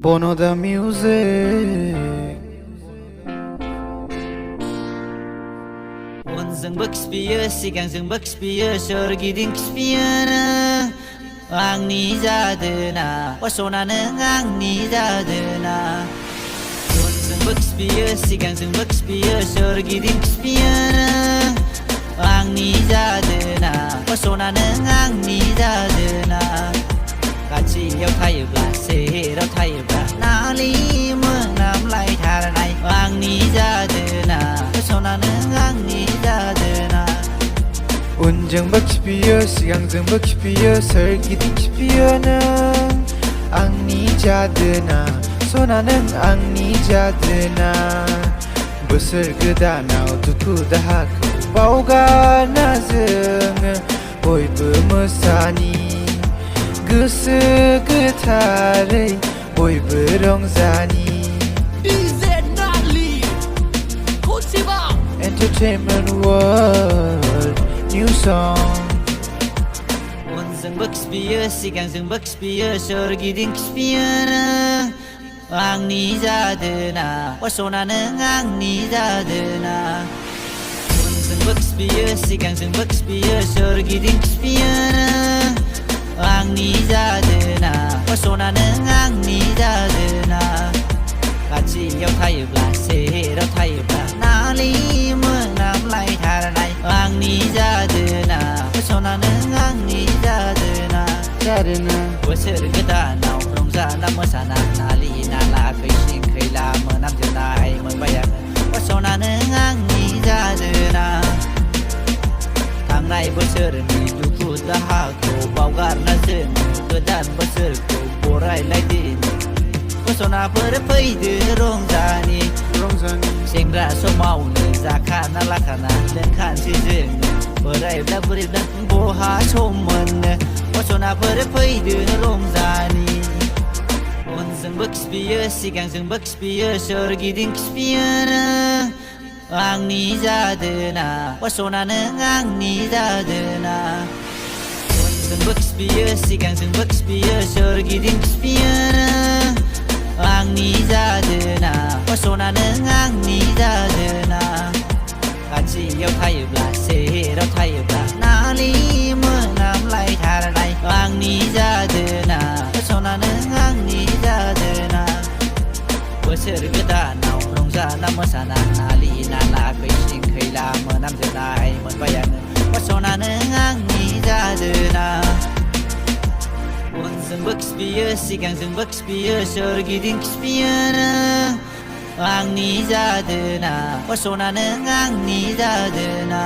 Bono the music. Unजोंबो खिफियो सिगांजोंबो खिफियो सोरगिदिं खिफियोनो आंनि जादोना सना नों आंनि जादोना उनजोंबो खिफियो सिगांजोंबो खिफियो सोरगिदिं खिफियोनो आंनि जादोना सना नों आंनि जादोना खाथियाव थायोब्ला सेराव थायोब्ला नालि मोनामलायथारनाय आंनि जादोना सना नों आंनि जादोना उनजोंबो खिफियो सिगांजोंबो खिफियो सोरगिदिं खिफियो नों आंनि जादोना सना नों आंनि जादोना बोसोर गोदानाव दुखु दाहाखौ बावगारना जोङो बयबो मोसानि गोसो गोथारै बयबो रंजानि Entertainment World New Song उनजोंबो खिफियो सिगांजोंबो खिफियो सोरगिदिं खिफियोनो आंनि जादोना सना नों आंनि जादोना उनजोंबो खिफियो सिगांजोंबो खिफियो सोरगिदिं खिफियोनो आंनि जादोना सना नों आंनि जादोना खाथियाव थायोब्ला सेराव थायोब्ला नालि मोनामलायथारनाय आंनि जादोना सना नों आंनि जादोना बोसोर गोदानाव रंजाना मोसाना नालि नाला खैसिं खैला मोनामजोबनाय मोनबाय आङो सना नों आंनि जादोना थांनाय बोसोरनि दुखु दाहाखौ बावगारना जोङो गोदान बोसोरखौ बरायलायदिनि सनाफोर फैदो रंजानि सेंग्रा समावनो जाखाना लाखाना लोंखानोसै जोङो बोरायब्ला बुरैब्ला बहा सम मोननो सनाफोर फैदो रंजानि उनजोंबो खिफियो सिगांजोंबो खिफियो सोरगिदिं खिफियोनो आंनि जादोना सना नों आंनि जादोना उनजोंबो खिफियो सिगांजोंबो खिफियो सोरगिदिं खिफियोनो आंनि जादोना सना नों आंनि जादोना खाथियाव थायोब्ला सेराव थायोब्ला नालि मोनामलायथारनाय आंनि जादोना सना नों आंनि जादोना बोसोर गोदानाव रंजाना मोसाना नालि नाला खैसिं खैला मोनामजोबनाय मोनबाय आङो सना नों आंनि जादोना उनजोंबो खिफियो सिगांजोंबो खिफियो सोरगिदिं खिफियोनो आंनि जादोना सना नों आंनि जादोना